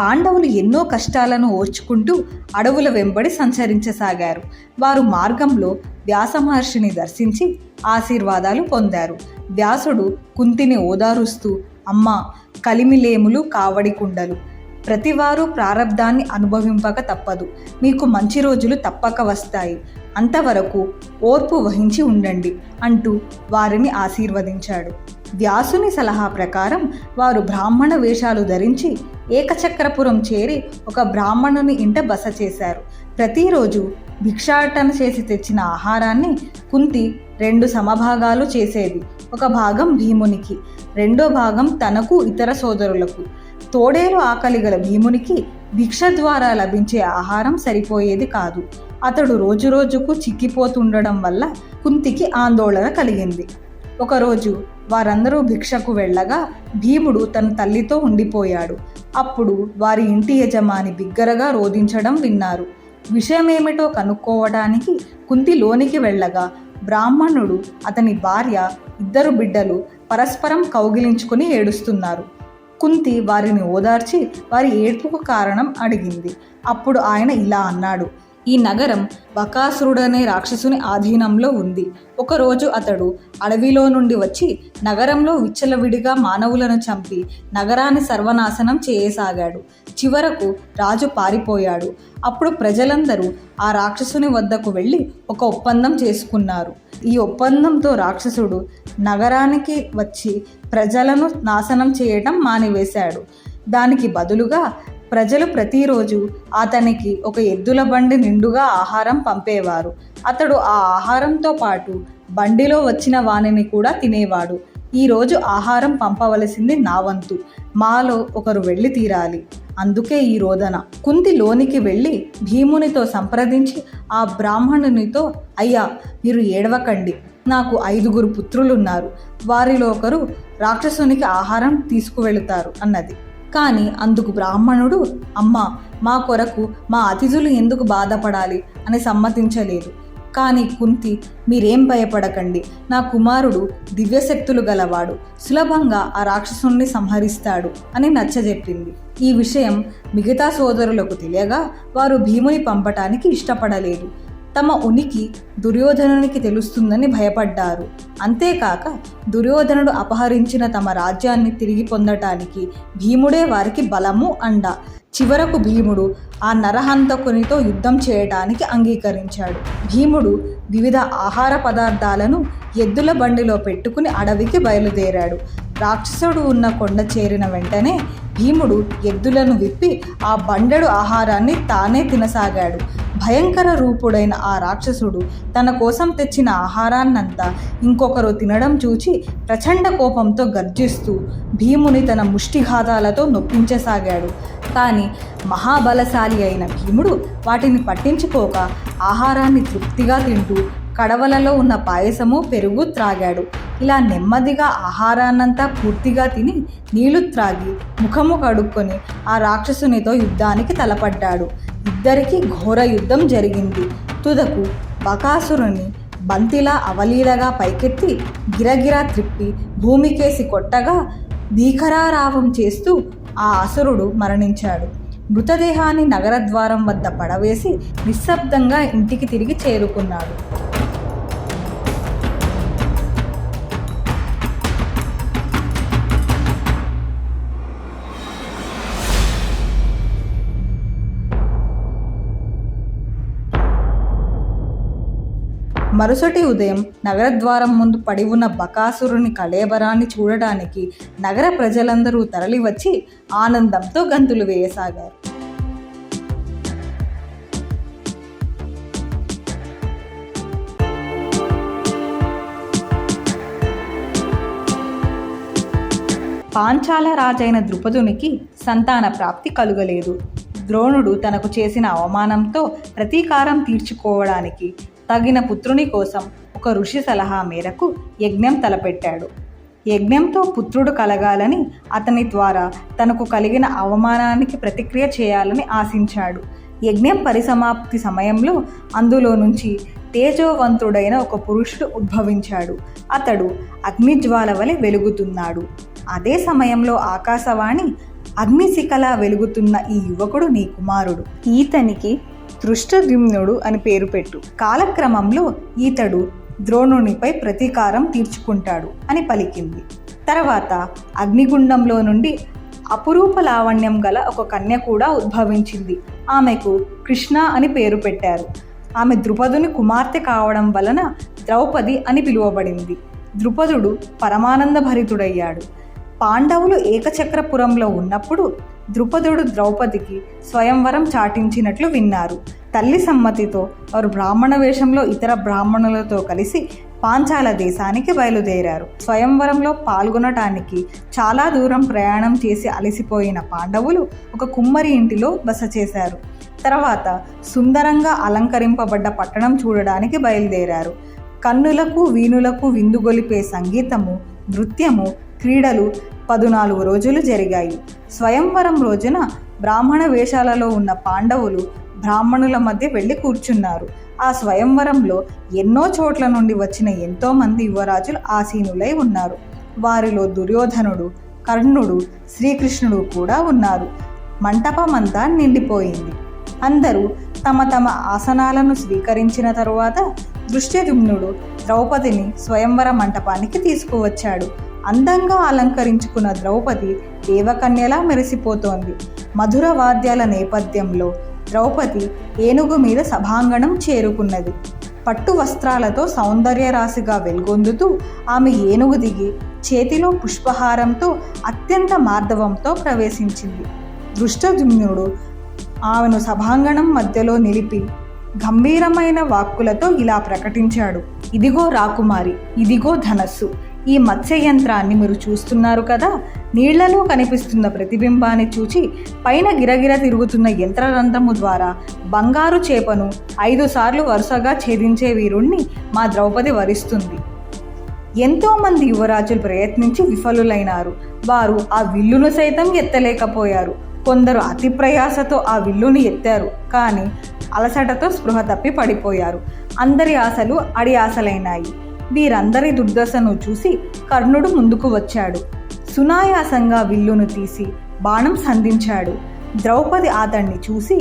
పాండవులు ఎన్నో కష్టాలను ఓర్చుకుంటూ అడవుల వెంబడి సంచరించసాగారు. వారు మార్గంలో వ్యాస మహర్షిని దర్శించి ఆశీర్వాదాలు పొందారు. వ్యాసుడు కుంతిని ఓదారుస్తూ, అమ్మా, కలిమిలేములు కావడి కుండలు, ప్రతివారు ప్రారబ్ధాన్ని అనుభవింపక తప్పదు. మీకు మంచి రోజులు తప్పక వస్తాయి. అంతవరకు ఓర్పు వహించి ఉండండి అంటూ వారిని ఆశీర్వదించాడు. వ్యాసుని సలహా ప్రకారం వారు బ్రాహ్మణ వేషాలు ధరించి ఏకచక్రపురం చేరి ఒక బ్రాహ్మణుని ఇంట బస చేశారు. ప్రతిరోజు భిక్షాటన చేసి తెచ్చిన ఆహారాన్ని కుంతి 2 సమభాగాలు చేసేది. ఒక భాగం భీమునికి, రెండో భాగం తనకు, ఇతర సోదరులకు. తోడేలు ఆకలి గల భీమునికి భిక్ష ద్వారా లభించే ఆహారం సరిపోయేది కాదు. అతడు రోజురోజుకు చిక్కిపోతుండడం వల్ల కుంతికి ఆందోళన కలిగింది. ఒకరోజు వారందరూ భిక్షకు వెళ్ళగా భీముడు తన తల్లితో ఉండిపోయాడు. అప్పుడు వారి ఇంటి యజమాని బిగ్గరగా రోదించడం విన్నారు. విషయమేమిటో కనుక్కోవడానికి కుంతి లోనికి వెళ్ళగా బ్రాహ్మణుడు, అతని భార్య, 2 బిడ్డలు పరస్పరం కౌగిలించుకుని ఏడుస్తున్నారు. కుంతి వారిని ఓదార్చి వారి ఏడ్పుకు కారణం అడిగింది. అప్పుడు ఆయన ఇలా అన్నాడు: ఈ నగరం బకాసురుడనే రాక్షసుని ఆధీనంలో ఉంది. ఒకరోజు అతడు అడవిలో నుండి వచ్చి నగరంలో విచ్చలవిడిగా మానవులను చంపి నగరాన్ని సర్వనాశనం చేయసాగాడు. చివరకు రాజు పారిపోయాడు. అప్పుడు ప్రజలందరూ ఆ రాక్షసుని వద్దకు వెళ్ళి ఒక ఒప్పందం చేసుకున్నారు. ఈ ఒప్పందంతో రాక్షసుడు నగరానికి వచ్చి ప్రజలను నాశనం చేయటం మానివేశాడు. దానికి బదులుగా ప్రజలు ప్రతిరోజు అతనికి ఒక ఎద్దుల బండి నిండుగా ఆహారం పంపేవారు. అతడు ఆ ఆహారంతో పాటు బండిలో వచ్చిన వానిని కూడా తినేవాడు. ఈరోజు ఆహారం పంపవలసింది నా వంతు. మాలో ఒకరు వెళ్ళి తీరాలి. అందుకే ఈ రోదన. కుంతి లోనికి వెళ్ళి భీమునితో సంప్రదించి ఆ బ్రాహ్మణునితో, అయ్యా, మీరు ఏడవకండి. నాకు 5 పుత్రులున్నారు. వారిలో ఒకరు రాక్షసునికి ఆహారం తీసుకువెళుతారు అన్నది. కానీ అందుకు బ్రాహ్మణుడు, అమ్మా, మా కొరకు మా అతిథులు ఎందుకు బాధపడాలి అని సమ్మతించలేదు. కానీ కుంతి, మీరేం భయపడకండి, నా కుమారుడు దివ్యశక్తులు గలవాడు, సులభంగా ఆ రాక్షసుని సంహరిస్తాడు అని నచ్చజెప్పింది. ఈ విషయం మిగతా సోదరులకు తెలియగా వారు భీముని పంపటానికి ఇష్టపడలేదు. తమ ఉనికి దుర్యోధనునికి తెలుస్తుందని భయపడ్డారు. అంతేకాక దుర్యోధనుడు అపహరించిన తమ రాజ్యాన్ని తిరిగి పొందటానికి భీముడే వారికి బలము, అండ. చివరకు భీముడు ఆ నరహంతకునితో యుద్ధం చేయడానికి అంగీకరించాడు. భీముడు వివిధ ఆహార పదార్థాలను ఎద్దుల బండిలో పెట్టుకుని అడవికి బయలుదేరాడు. రాక్షసుడు ఉన్న కొండ చేరిన వెంటనే భీముడు ఎద్దులను విప్పి ఆ బండెడు ఆహారాన్ని తానే తినసాగాడు. భయంకర రూపుడైన ఆ రాక్షసుడు తన కోసం తెచ్చిన ఆహారాన్నంతా ఇంకొకరు తినడం చూచి ప్రచండ కోపంతో గర్జిస్తూ భీముని తన ముష్టిఘాతాలతో నొప్పించసాగాడు. కానీ మహాబలశాలి అయిన భీముడు వాటిని పట్టించుకోక ఆహారాన్ని తృప్తిగా తింటూ కడవలలో ఉన్న పాయసము, పెరుగు త్రాగాడు. ఇలా నెమ్మదిగా ఆహారాన్నంతా పూర్తిగా తిని నీళ్లు త్రాగి ముఖము కడుక్కొని ఆ రాక్షసునితో యుద్ధానికి తలపడ్డాడు. ఇద్దరికీ ఘోర యుద్ధం జరిగింది. తుదకు బకాసురుని బంతిలా అవలీలగా పైకెత్తి గిరగిరా త్రిప్పి భూమికేసి కొట్టగా భీకరారావం చేస్తూ ఆ అసురుడు మరణించాడు. మృతదేహాన్ని నగరద్వారం వద్ద పడవేసి నిశ్శబ్దంగా ఇంటికి తిరిగి చేరుకున్నాడు. మరుసటి ఉదయం నగరద్వారం ముందు పడి ఉన్న బకాసురుని కళేబరాన్ని చూడడానికి నగర ప్రజలందరూ తరలివచ్చి ఆనందంతో గంతులు వేయసాగారు. పాంచాల రాజైన ద్రుపదునికి సంతాన ప్రాప్తి కలుగలేదు. ద్రోణుడు తనకు చేసిన అవమానంతో ప్రతీకారం తీర్చుకోవడానికి తగిన పుత్రుని కోసం ఒక ఋషి సలహా మేరకు యజ్ఞం తలపెట్టాడు. యజ్ఞంతో పుత్రుడు కలగాలని, అతని ద్వారా తనకు కలిగిన అవమానానికి ప్రతిక్రియ చేయాలని ఆశించాడు. యజ్ఞం పరిసమాప్తి సమయంలో అందులో నుంచి తేజోవంతుడైన ఒక పురుషుడు ఉద్భవించాడు. అతడు అగ్నిజ్వాల వలె వెలుగుతున్నాడు. అదే సమయంలో ఆకాశవాణి, అగ్నిశిఖలా వెలుగుతున్న ఈ యువకుడు నీ కుమారుడు. ఈతనికి దృష్టద్యుమ్నుడు అని పేరు పెట్టు. కాలక్రమంలో ఈతడు ద్రోణునిపై ప్రతీకారం తీర్చుకుంటాడు అని పలికింది. తర్వాత అగ్నిగుండంలో నుండి అపురూప లావణ్యం గల ఒక కన్య కూడా ఉద్భవించింది. ఆమెకు కృష్ణ అని పేరు పెట్టారు. ఆమె ద్రుపదుని కుమార్తె కావడం వలన ద్రౌపది అని పిలువబడింది. ద్రుపదుడు పరమానంద భరితుడయ్యాడు. పాండవులు ఏకచక్రపురంలో ఉన్నప్పుడు ద్రుపదుడు ద్రౌపదికి స్వయంవరం చాటించినట్లు విన్నారు. తల్లి సమ్మతితో వారు బ్రాహ్మణ వేషంలో ఇతర బ్రాహ్మణులతో కలిసి పాంచాల దేశానికి బయలుదేరారు. స్వయంవరంలో పాల్గొనటానికి చాలా దూరం ప్రయాణం చేసి అలసిపోయిన పాండవులు ఒక కుమ్మరి ఇంటిలో బస చేశారు. తర్వాత సుందరంగా అలంకరింపబడ్డ పట్టణం చూడడానికి బయలుదేరారు. కన్నులకు వీణులకు విందుగొలిపే సంగీతము, నృత్యము, క్రీడలు 14 రోజులు జరిగాయి. స్వయంవరం రోజున బ్రాహ్మణ వేషాలలో ఉన్న పాండవులు బ్రాహ్మణుల మధ్య వెళ్ళి కూర్చున్నారు. ఆ స్వయంవరంలో ఎన్నో చోట్ల నుండి వచ్చిన ఎంతోమంది యువరాజులు ఆసీనులై ఉన్నారు. వారిలో దుర్యోధనుడు, కర్ణుడు, శ్రీకృష్ణుడు కూడా ఉన్నారు. మంటపమంతా నిండిపోయింది. అందరూ తమ తమ ఆసనాలను స్వీకరించిన తరువాత దృష్టద్యుమ్నుడు ద్రౌపదిని స్వయంవర మంటపానికి తీసుకువచ్చాడు. అందంగా అలంకరించుకున్న ద్రౌపది దేవకన్యలా మెరిసిపోతోంది. మధుర వాద్యాల నేపథ్యంలో ద్రౌపది ఏనుగు మీద సభాంగణం చేరుకున్నది. పట్టు వస్త్రాలతో సౌందర్యరాశిగా వెలుగొందుతూ ఆమె ఏనుగు దిగి చేతిలో పుష్పహారంతో అత్యంత మార్దవంతో ప్రవేశించింది. దృష్టద్యుమ్నుడు ఆమెను సభాంగణం మధ్యలో నిలిపి గంభీరమైన వాక్కులతో ఇలా ప్రకటించాడు. ఇదిగో రాకుమారి, ఇదిగో ధనస్సు. ఈ మత్స్య యంత్రాన్ని మీరు చూస్తున్నారు కదా. నీళ్లలో కనిపిస్తున్న ప్రతిబింబాన్ని చూచి పైన గిరగిర తిరుగుతున్న యంత్రరంధ్రము ద్వారా బంగారు చేపను 5 సార్లు వరుసగా ఛేదించే వీరుణ్ణి మా ద్రౌపది వరిస్తుంది. ఎంతోమంది యువరాజులు ప్రయత్నించి విఫలులైనారు. వారు ఆ విల్లును సైతం ఎత్తలేకపోయారు. కొందరు అతి ప్రయాసతో ఆ విల్లుని ఎత్తారు, కానీ అలసటతో స్పృహ తప్పి పడిపోయారు. అందరి ఆశలు అడి ఆశలైనాయి. వీరందరి దుర్దశను చూసి కర్ణుడు ముందుకు వచ్చాడు. సునాయాసంగా విల్లును తీసి బాణం సంధించాడు. ద్రౌపది అతన్ని చూసి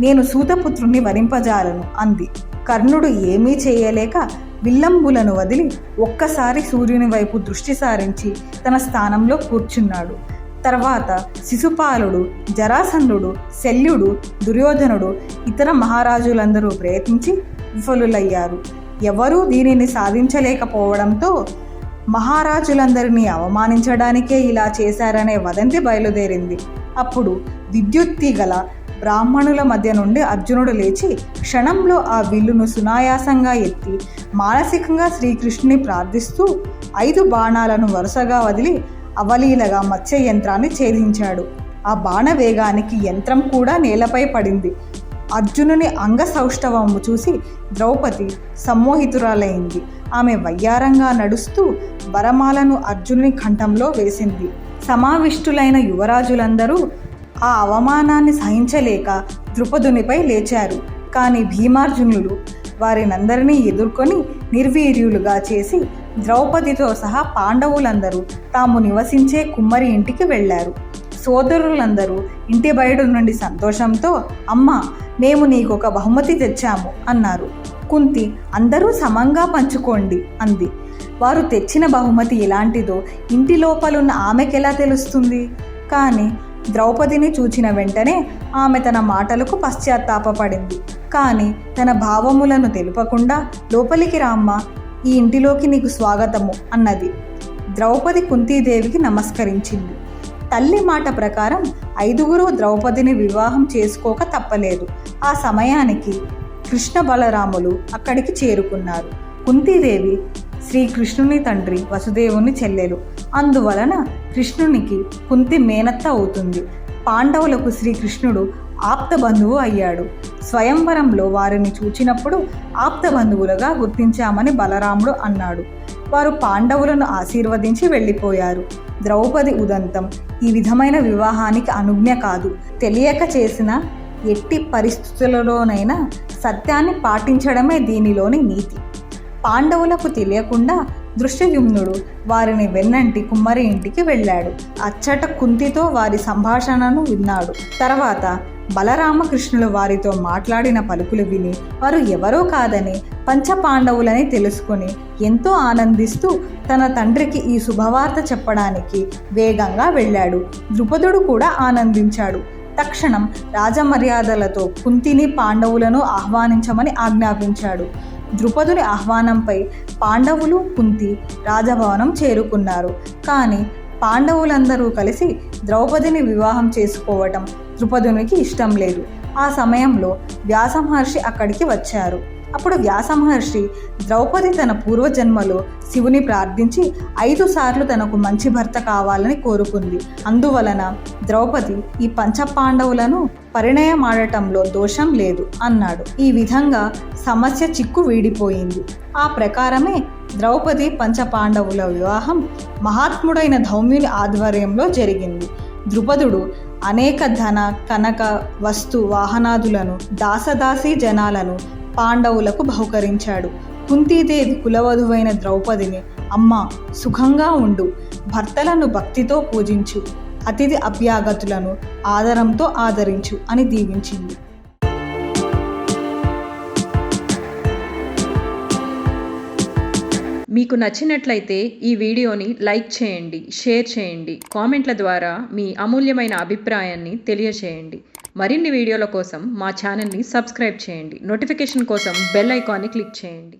నేను సూతపుత్రుణ్ణి వరింపజాలను అంది. కర్ణుడు ఏమీ చేయలేక విల్లంబులను వదిలి ఒక్కసారి సూర్యుని వైపు దృష్టి సారించి తన స్థానంలో కూర్చున్నాడు. తర్వాత శిశుపాలుడు, జరాసంధుడు, శల్యుడు, దుర్యోధనుడు, ఇతర మహారాజులందరూ ప్రయత్నించి విఫలులయ్యారు. ఎవరూ దీనిని సాధించలేకపోవడంతో మహారాజులందరినీ అవమానించడానికే ఇలా చేశారనే వదంతి బయలుదేరింది. అప్పుడు విద్యుత్తీ గల బ్రాహ్మణుల మధ్య నుండి అర్జునుడు లేచి క్షణంలో ఆ విల్లును సునాయాసంగా ఎత్తి మానసికంగా శ్రీకృష్ణుని ప్రార్థిస్తూ 5 బాణాలను వరుసగా వదిలి అవలీలగా మత్స్య యంత్రాన్ని ఛేదించాడు. ఆ బాణ వేగానికి యంత్రం కూడా నేలపై పడింది. అర్జునుని అంగసౌష్ఠవము చూసి ద్రౌపది సమ్మోహితురాలైంది. ఆమె వయ్యారంగా నడుస్తూ వరమాలను అర్జునుని కంఠంలో వేసింది. సమావిష్టులైన యువరాజులందరూ ఆ అవమానాన్ని సహించలేక ద్రుపదునిపై లేచారు. కానీ భీమార్జునులు వారినందరినీ ఎదుర్కొని నిర్వీర్యులుగా చేసి ద్రౌపదితో సహా పాండవులందరూ తాము నివసించే కుమ్మరి ఇంటికి వెళ్ళారు. సోదరులందరూ ఇంటి బయట నుండి సంతోషంతో అమ్మా, మేము నీకొక బహుమతి తెచ్చాము అన్నారు. కుంతి అందరూ సమంగా పంచుకోండి అంది. వారు తెచ్చిన బహుమతి ఎలాంటిదో ఇంటి లోపలున్న ఆమెకెలా తెలుస్తుంది? కానీ ద్రౌపదిని చూచిన వెంటనే ఆమె తన మాటలకు పశ్చాత్తాపపడింది. కానీ తన భావములను తెలుపకుండా లోపలికి రామ్మ, ఈ ఇంటిలోకి నీకు స్వాగతము అన్నది. ద్రౌపది కుంతీదేవికి నమస్కరించింది. తల్లి మాట ప్రకారం 5గురు ద్రౌపదిని వివాహం చేసుకోక తప్పలేదు. ఆ సమయానికి కృష్ణ బలరాములు అక్కడికి చేరుకున్నారు. కుంతీదేవి శ్రీకృష్ణుని తండ్రి వసుదేవుని చెల్లెలు. అందువలన కృష్ణునికి కుంతి మేనత్త అవుతుంది. పాండవులకు శ్రీకృష్ణుడు ఆప్త బంధువు అయ్యాడు. స్వయంవరంలో వారిని చూచినప్పుడు ఆప్త బంధువులుగా గుర్తించామని బలరాముడు అన్నాడు. వారు పాండవులను ఆశీర్వదించి వెళ్ళిపోయారు. ద్రౌపది ఉదంతం ఈ విధమైన వివాహానికి అనుజ్ఞ కాదు. తెలియక చేసిన ఎట్టి పరిస్థితులలోనైనా సత్యాన్ని పాటించడమే దీనిలోని నీతి. పాండవులకు తెలియకుండా దృష్టద్యుమ్నుడు వారిని వెన్నంటి కుమ్మరి ఇంటికి వెళ్ళాడు. అచ్చట కుంతితో వారి సంభాషణను విన్నాడు. తర్వాత బలరామకృష్ణులు వారితో మాట్లాడిన పలుకులు విని వారు ఎవరో కాదని పంచపాండవులని తెలుసుకుని ఎంతో ఆనందిస్తూ తన తండ్రికి ఈ శుభవార్త చెప్పడానికి వేగంగా వెళ్ళాడు. ద్రుపదుడు కూడా ఆనందించాడు. తక్షణం రాజమర్యాదలతో కుంతిని పాండవులను ఆహ్వానించమని ఆజ్ఞాపించాడు. ద్రుపదుని ఆహ్వానంపై పాండవులు కుంతి రాజభవనం చేరుకున్నారు. కానీ పాండవులందరూ కలిసి ద్రౌపదిని వివాహం చేసుకోవటం ద్రుపదునికి ఇష్టం లేదు. ఆ సమయంలో వ్యాస మహర్షి అక్కడికి వచ్చారు. అప్పుడు వ్యాస మహర్షి ద్రౌపది తన పూర్వజన్మలో శివుని ప్రార్థించి 5 సార్లు తనకు మంచి భర్త కావాలని కోరుకుంది. అందువలన ద్రౌపది ఈ పంచపాండవులను పరిణయమాడటంలో దోషం లేదు అన్నాడు. ఈ విధంగా సమస్య చిక్కు వీడిపోయింది. ఆ ప్రకారమే ద్రౌపది పంచపాండవుల వివాహం మహాత్ముడైన ధౌమ్యుని ఆధ్వర్యంలో జరిగింది. ద్రుపదుడు అనేక ధన కనక వస్తు వాహనాదులను దాసదాసీ జనాలను పాండవులకు బహుకరించాడు. కుంతీదేవి కులవధువైన ద్రౌపదిని అమ్మా సుఖంగా ఉండు, భర్తలను భక్తితో పూజించు, అతిథి అభ్యాగతులను ఆదరంతో ఆదరించు అని దీవించింది. మీకు నచ్చినట్లయితే ఈ వీడియోని లైక్ చేయండి, షేర్ చేయండి, కామెంట్ల ద్వారా మీ అమూల్యమైన అభిప్రాయాన్ని తెలియచేయండి. మరిన్ని వీడియోల కోసం మా ఛానల్ని సబ్స్క్రైబ్ చేయండి. నోటిఫికేషన్ కోసం బెల్ ఐకాన్ని క్లిక్ చేయండి.